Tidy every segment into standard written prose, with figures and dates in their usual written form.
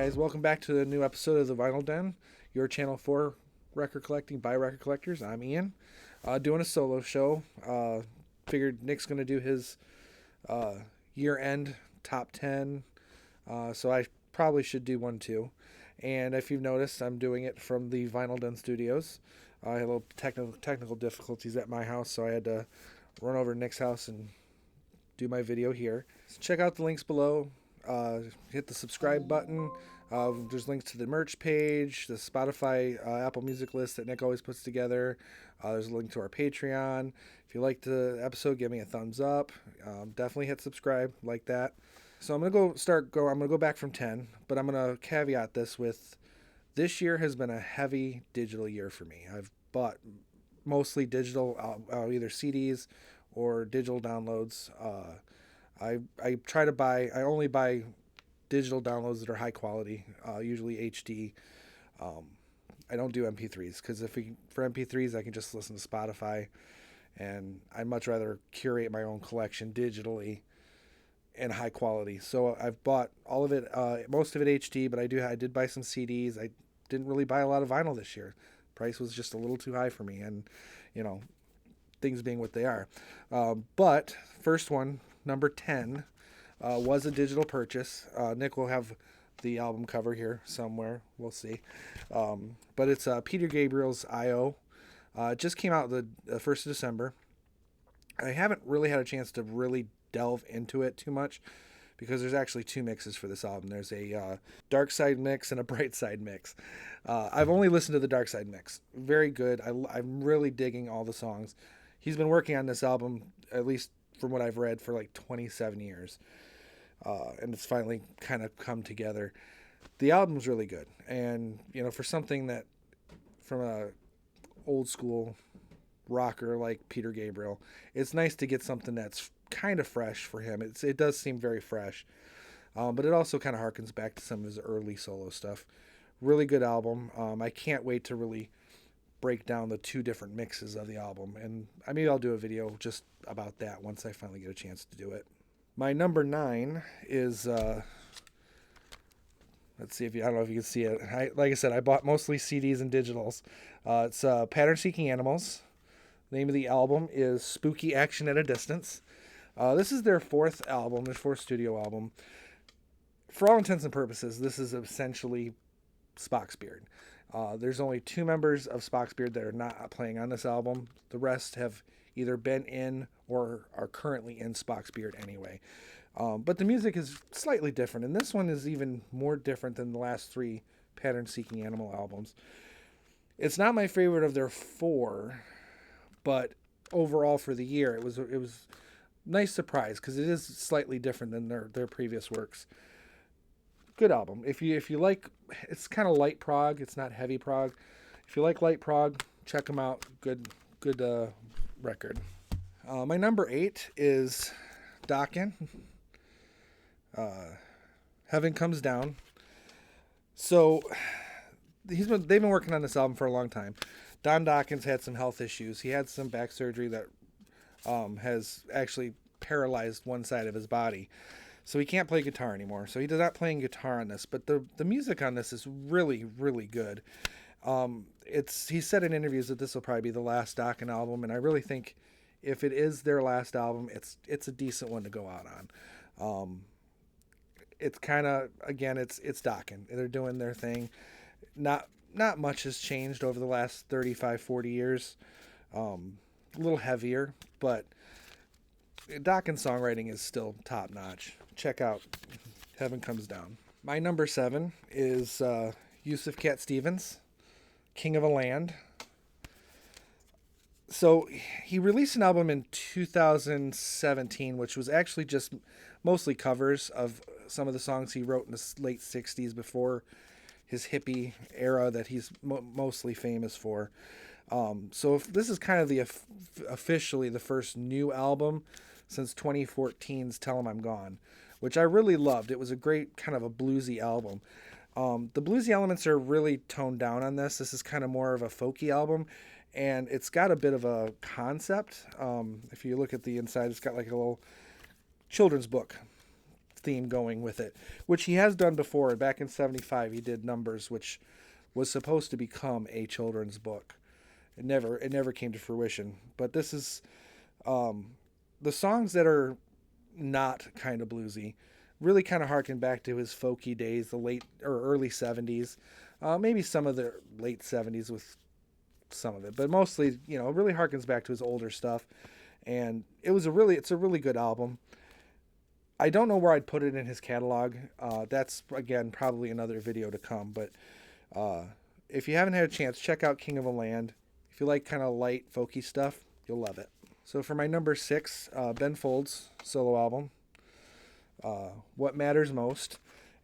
guys, welcome back to a new episode of the Vinyl Den, your channel for record collecting by record collectors. I'm Ian, doing a solo show. Figured Nick's going to do his year-end top 10, so I probably should do one too. And if you've noticed, I'm doing it from the Vinyl Den Studios. I had a little technical difficulties at my house, so I had to run over to Nick's house and do my video here. So check out the links below. Hit the subscribe button. There's links to the merch page, the Spotify, Apple Music list that Nick always puts together. There's a link to our Patreon. If you liked the episode, give me a thumbs up. Definitely hit subscribe, like that. So I'm gonna go back from 10, but I'm gonna caveat this with this year has been a heavy digital year for me. I've bought mostly digital, either CDs or digital downloads. I only buy digital downloads that are high quality, usually HD. I don't do MP3s because for MP3s I can just listen to Spotify, and I'd much rather curate my own collection digitally and high quality. So I've bought all of it, most of it HD, but I did buy some CDs. I didn't really buy a lot of vinyl this year. Price was just a little too high for me, and things being what they are. But first one, number 10, was a digital purchase. Nick will have the album cover here somewhere. We'll see. But it's Peter Gabriel's I.O. It just came out the 1st of December. I haven't really had a chance to really delve into it too much because there's actually two mixes for this album. There's a dark side mix and a bright side mix. I've only listened to the dark side mix. Very good. I'm really digging all the songs. He's been working on this album, at least from what I've read, for like 27 years. And it's finally kind of come together. The album's really good. And, for something that, from a old school rocker like Peter Gabriel, it's nice to get something that's kind of fresh for him. It does seem very fresh. But it also kind of harkens back to some of his early solo stuff. Really good album. I can't wait to really break down the two different mixes of the album, and maybe I'll do a video just about that once I finally get a chance to do it. My number 9 is let's see, I don't know if you can see it. Like I said, I bought mostly CDs and digitals. It's Pattern Seeking Animals. The name of the album is Spooky Action at a Distance. This is their fourth studio album. For all intents and purposes, this is essentially Spock's Beard. There's only 2 members of Spock's Beard that are not playing on this album. The rest have either been in or are currently in Spock's Beard anyway. But the music is slightly different, and this one is even more different than the last 3 Pattern Seeking Animal albums. It's not my favorite of their 4, but overall for the year, it was a nice surprise because it is slightly different than their previous works. Good album. If you like, it's kind of light prog. It's not heavy prog. If you like light prog, check them out. Good record. My number 8 is Dokken. Heaven Comes Down. So they've been working on this album for a long time. Don Dokken's had some health issues. He had some back surgery that has actually paralyzed one side of his body. So he can't play guitar anymore. So he does not playing guitar on this. But the music on this is really, really good. He said in interviews that this will probably be the last Dokken album, and I really think if it is their last album, it's a decent one to go out on. It's kind of, again, it's Dokken. They're doing their thing. Not much has changed over the last 35, 40 years. A little heavier, but Dokken's songwriting is still top notch. Check out Heaven Comes Down. My number 7 is Yusuf Cat Stevens, King of a Land. So he released an album in 2017, which was actually just mostly covers of some of the songs he wrote in the late 60s before his hippie era that he's mostly famous for. So this is kind of officially the first new album since 2014's Tell 'Em I'm Gone, which I really loved. It was a great kind of a bluesy album. The bluesy elements are really toned down on this. This is kind of more of a folky album, and it's got a bit of a concept. If you look at the inside, it's got like a little children's book theme going with it, which he has done before. Back in '75, he did Numbers, which was supposed to become a children's book. It never came to fruition. But this is the songs that are not kind of bluesy really kind of harken back to his folky days, the late or early '70s, maybe some of the late '70s with some of it, but mostly, it really harkens back to his older stuff. And it's a really good album. I don't know where I'd put it in his catalog. That's again probably another video to come. But if you haven't had a chance, check out King of a Land. If you like kind of light folky stuff, you'll love it. So for my number 6, Ben Folds solo album, What Matters Most.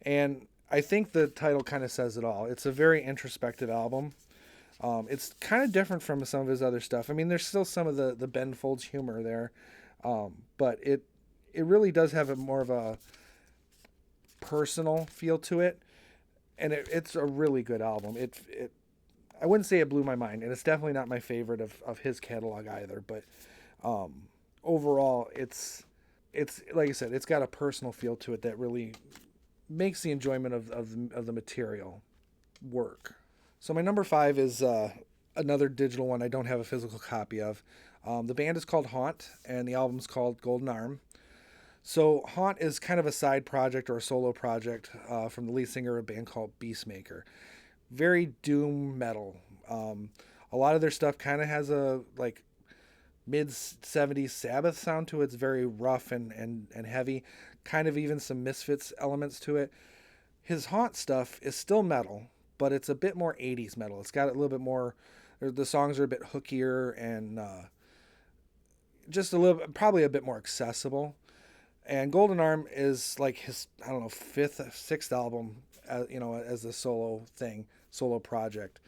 And I think the title kind of says it all. It's a very introspective album. It's kind of different from some of his other stuff. I mean, there's still some of the Ben Folds humor there, but it really does have a more of a personal feel to it, and it's a really good album. I wouldn't say it blew my mind, and it's definitely not my favorite of his catalog either. But overall, it's like I said, it's got a personal feel to it that really makes the enjoyment of the material work. So my number 5 is another digital one I don't have a physical copy of. The band is called Haunt, and the album's called Golden Arm. So Haunt is kind of a side project or a solo project from the lead singer of a band called Beastmaker. Very doom metal. A lot of their stuff kind of has a like mid-'70s Sabbath sound to it. It's very rough and heavy. Kind of even some Misfits elements to it. His Haunt stuff is still metal, but it's a bit more 80s metal. It's got a little bit more, the songs are a bit hookier and just probably a bit more accessible. And Golden Arm is like his, I don't know, 5th, 6th album, as a solo project.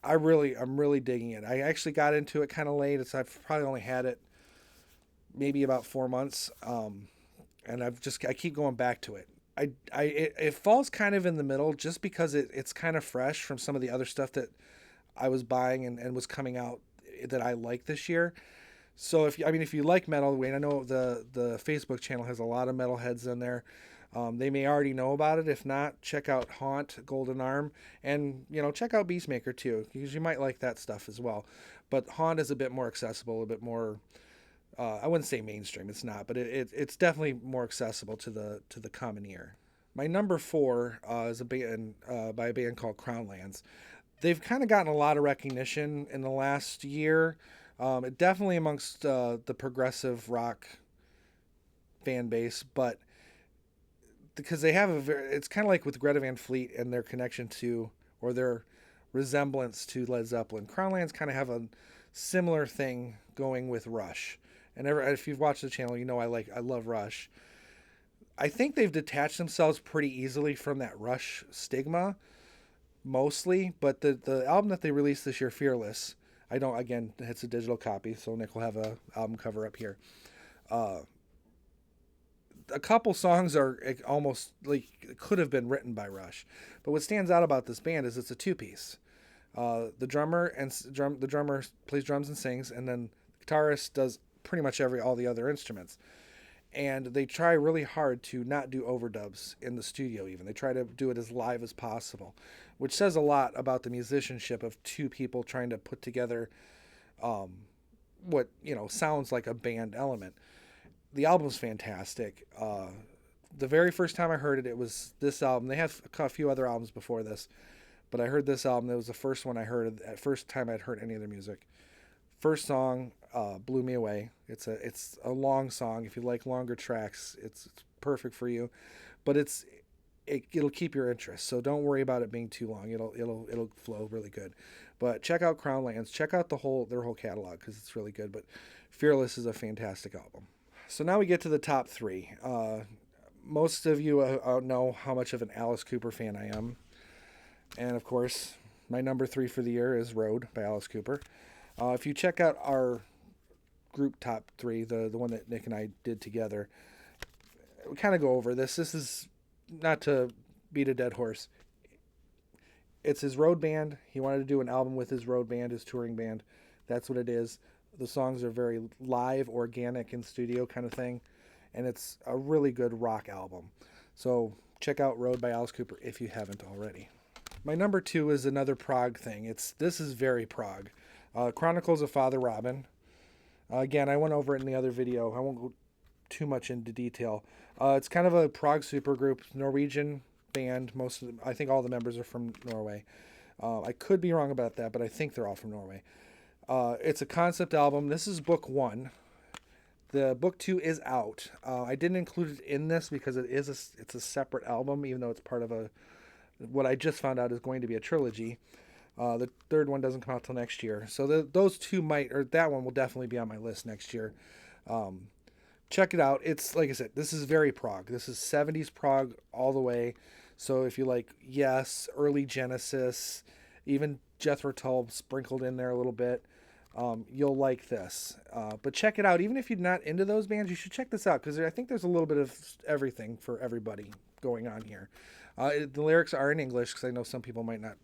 I'm really digging it. I actually got into it kind of late. I've probably only had it maybe about 4 months. And I keep going back to it. It falls kind of in the middle just because it's kind of fresh from some of the other stuff that I was buying and was coming out that I like this year. So if you like metal, Wayne, I know the Facebook channel has a lot of metalheads in there. They may already know about it. If not, check out Haunt, Golden Arm, and check out Beastmaker too, because you might like that stuff as well. But Haunt is a bit more accessible, a bit more. I wouldn't say mainstream. It's not, but it's definitely more accessible to the common ear. My number 4 is a band by a band called Crownlands. They've kind of gotten a lot of recognition in the last year. Definitely amongst the progressive rock fan base, but because they have it's kind of like with Greta Van Fleet and their connection to, or their resemblance to Led Zeppelin. Crownlands kind of have a similar thing going with Rush. And if you've watched the channel, I love Rush. I think they've detached themselves pretty easily from that Rush stigma, mostly. But the album that they released this year, Fearless, it's a digital copy, so Nick will have a album cover up here. A couple songs are almost like could have been written by Rush, but what stands out about this band is it's a 2-piece. The drummer plays drums and sings, and then the guitarist does pretty much all the other instruments. And they try really hard to not do overdubs in the studio even. They try to do it as live as possible, which says a lot about the musicianship of 2 people trying to put together what, sounds like a band element. The album's fantastic. The very first time I heard it, it was this album. They have a few other albums before this, but I heard this album. It was the first one I heard, first time I'd heard any of their music. First song blew me away. It's a long song. If you like longer tracks, it's perfect for you. But it'll keep your interest. So don't worry about it being too long. It'll flow really good. But check out Crownlands. Check out their whole catalog because it's really good. But Fearless is a fantastic album. So now we get to the top 3. Most of you know how much of an Alice Cooper fan I am. And of course, my number 3 for the year is Road by Alice Cooper. If you check out our group top 3, the one that Nick and I did together, we kind of go over this. This is not to beat a dead horse. It's his road band. He wanted to do an album with his road band, his touring band. That's what it is. The songs are very live, organic, in studio kind of thing. and it's a really good rock album. So check out Road by Alice Cooper if you haven't already. My number 2 is another prog thing. This is very prog. Chronicles of Father Robin. Again, I went over it in the other video. I won't go too much into detail. It's kind of a prog supergroup, Norwegian band. I think all the members are from Norway. I could be wrong about that, but I think they're all from Norway. It's a concept album. This is book 1. The book 2 is out. I didn't include it in this because it's a separate album, even though it's part of what I just found out is going to be a trilogy. The third one doesn't come out till next year. So those two that one will definitely be on my list next year. Check it out. It's, like I said, this is very prog. This is 70s prog all the way. So if you like Yes, early Genesis, even Jethro Tull sprinkled in there a little bit, you'll like this. But check it out. Even if you're not into those bands, you should check this out because I think there's a little bit of everything for everybody going on here. The lyrics are in English because I know some people might not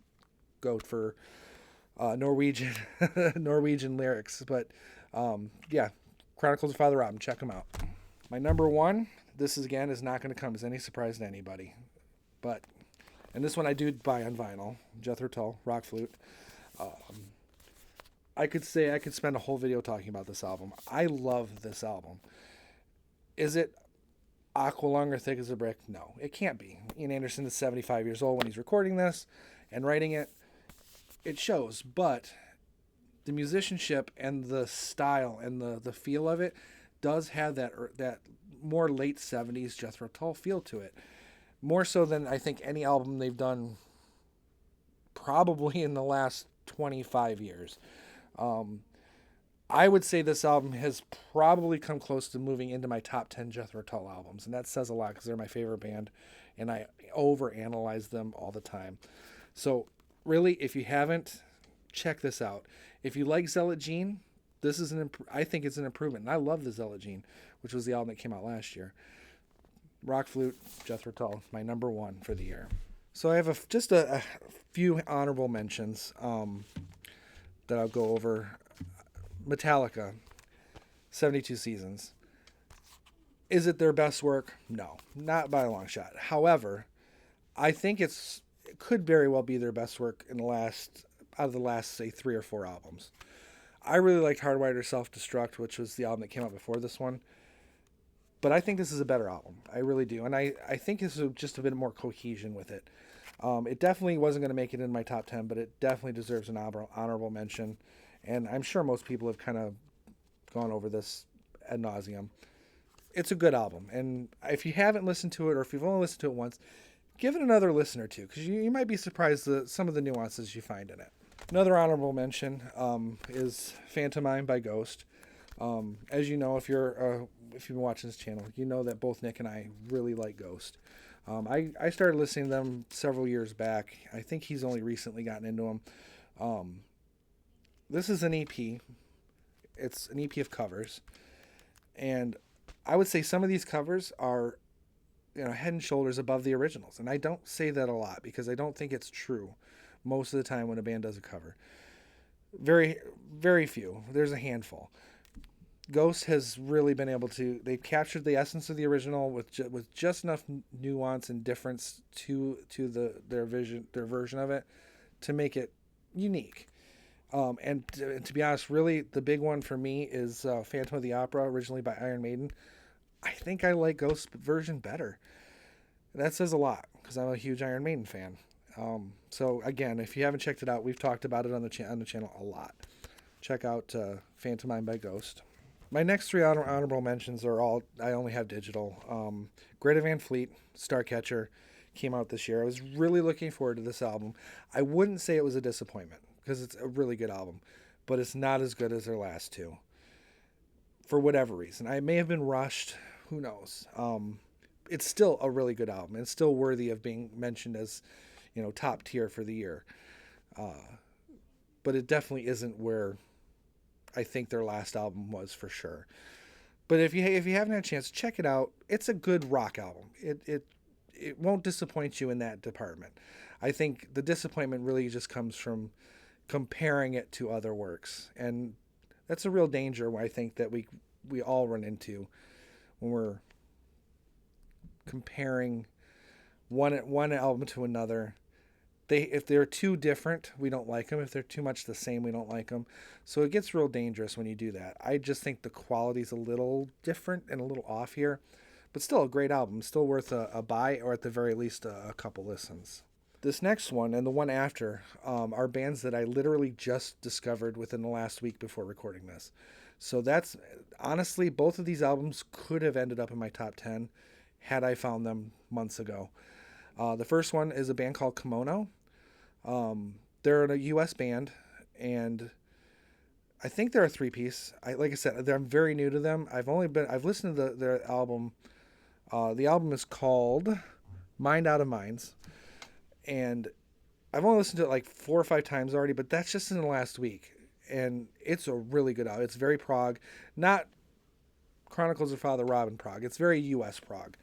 go for Norwegian lyrics. But yeah, Chronicles of Father Robin, check them out. My number 1, this is not going to come as any surprise to anybody. And this one I do buy on vinyl, Jethro Tull, Rock Flute. I could spend a whole video talking about this album. I love this album. Is it aqualung or thick as a brick? No, it can't be. Ian Anderson is 75 years old when he's recording this and writing it. It shows, but the musicianship and the style and the feel of it does have that more late 70s Jethro Tull feel to it. More so than I think any album they've done probably in the last 25 years. I would say this album has probably come close to moving into my top 10 Jethro Tull albums, and that says a lot because they're my favorite band, and I overanalyze them all the time. So really, if you haven't, check this out. If you like Zealot Gene, this is I think it's an improvement, and I love the Zealot Gene, which was the album that came out last year. Rock Flute, Jethro Tull, my number 1 for the year. So I have just a few honorable mentions that I'll go over. Metallica, 72 Seasons. Is it their best work? No, not by a long shot. However, I think it could very well be their best work out of the last, say, 3 or 4 albums. I really liked Hardwired to Self-Destruct, which was the album that came out before this one. But I think this is a better album. I really do. And I think this is just a bit more cohesion with it. It definitely wasn't going to make it in my top 10, but it definitely deserves an honorable mention. And I'm sure most people have kind of gone over this ad nauseum. It's a good album. And if you haven't listened to it, or if you've only listened to it once, give it another listen or two, because you might be surprised at some of the nuances you find in it. Another honorable mention is Phantomine by Ghost. As you know, if you've been watching this channel, you know that both Nick and I really like Ghost. I started listening to them several years back. I think he's only recently gotten into them. This is an EP. It's an EP of covers. And I would say some of these covers are, head and shoulders above the originals. And I don't say that a lot because I don't think it's true most of the time when a band does a cover. Very, very few. There's a handful. Ghost has really been able to, they've captured the essence of the original with just enough nuance and difference to their version of it to make it unique. And to be honest, really the big one for me is Phantom of the Opera, originally by Iron Maiden. I think I like Ghost's version better. That says a lot because I'm a huge Iron Maiden fan. So again, if you haven't checked it out, we've talked about it on the channel a lot. Check out Phantomine by Ghost. My next 3 honorable mentions are all, I only have digital. Greta Van Fleet, Starcatcher, came out this year. I was really looking forward to this album. I wouldn't say it was a disappointment because it's a really good album, but it's not as good as their last 2 for whatever reason. I may have been rushed. Who knows? It's still a really good album. It's still worthy of being mentioned as, top tier for the year. But it definitely isn't where I think their last album was for sure. But if you haven't had a chance, check it out. It's a good rock album. It won't disappoint you in that department. I think the disappointment really just comes from comparing it to other works, and that's a real danger I think that we all run into when we're comparing one album to another. If they're too different, we don't like them. If they're too much the same, we don't like them. So it gets real dangerous when you do that. I just think the quality's a little different and a little off here, but still a great album. Still worth a buy, or at the very least a couple listens. This next one and the one after are bands that I literally just discovered within the last week before recording this. So that's honestly, both of these albums could have ended up in my top 10 had I found them months ago. The first one is a band called Kimono. They're a U.S. band, and I think they're a three-piece. Like I said, I'm very new to them. I've listened to their album. The album is called Mind Out of Minds, and I've only listened to it like 4 or 5 times already, but that's just in the last week, and it's a really good album. It's very prog, not Chronicles of Father Robin prog. It's very U.S. prog.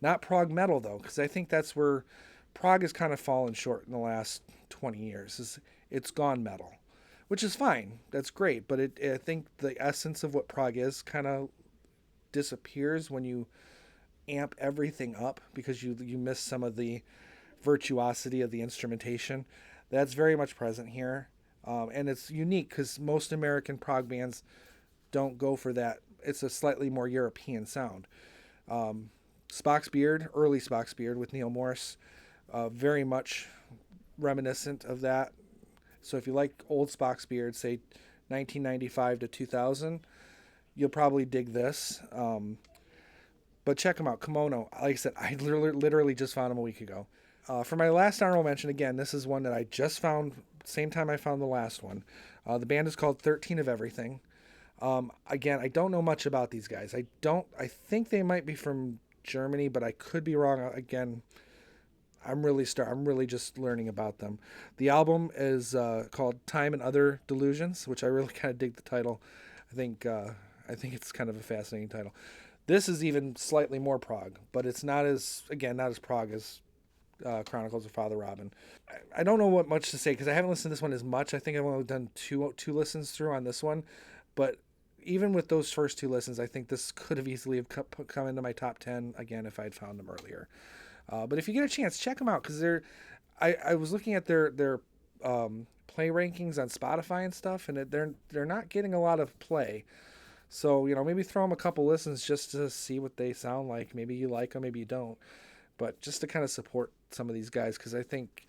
Not prog metal, though, because I think that's where prog has kind of fallen short in the last 20 years. It's gone metal, which is fine. That's great. But I think the essence of what prog is kind of disappears when you amp everything up, because you miss some of the virtuosity of the instrumentation. That's very much present here. And it's unique because most American prog bands don't go for that. It's a slightly more European sound. Spock's Beard, early Spock's Beard with Neil Morse, very much reminiscent of that. So if you like old Spock's Beard, say 1995 to 2000, you'll probably dig this. But check them out. Kimono, like I said, I literally just found them a week ago. For my last honorable mention, again, this is one that I just found, same time I found the last one. The band is called 13 of Everything. Again, I don't know much about these guys. I think they might be from Germany, but I could be wrong. Again, I'm really just learning about them. The album is called Time and Other Delusions, which I really kind of dig the title. I think it's kind of a fascinating title. This is even slightly more prog, but it's not as prog as Chronicles of Father Robin. I don't know what much to say because I haven't listened to this one as much. I think I've only done two listens through on this one, but even with those first 2 listens, I think this could have easily have come into my top 10 again if I'd found them earlier. But if you get a chance, check them out, because I was looking at their play rankings on Spotify and stuff, and they're not getting a lot of play. So maybe throw them a couple listens just to see what they sound like. Maybe you like them, maybe you don't, but just to kind of support some of these guys, because I think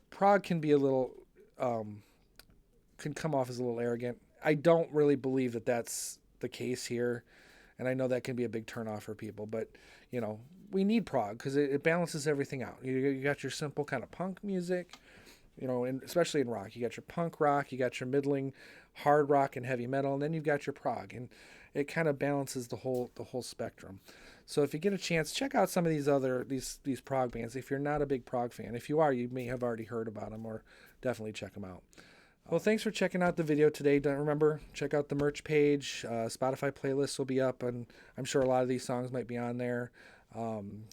prog can be a little can come off as a little arrogant. I don't really believe that that's the case here, and I know that can be a big turnoff for people, but we need prog because it balances everything out. You got your simple kind of punk music, and especially in rock, you got your punk rock, you got your middling hard rock and heavy metal, and then you've got your prog, and it kind of balances the whole spectrum. So if you get a chance, check out some of these prog bands. If you're not a big prog fan, if you are, you may have already heard about them, or definitely check them out. Well, thanks for checking out the video today. Don't remember, check out the merch page. Spotify playlists will be up, and I'm sure a lot of these songs might be on there.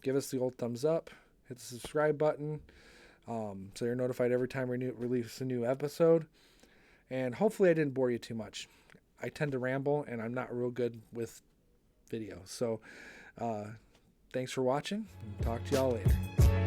Give us the old thumbs up. Hit the subscribe button so you're notified every time we release a new episode. And hopefully I didn't bore you too much. I tend to ramble, and I'm not real good with video. So thanks for watching. Talk to y'all later.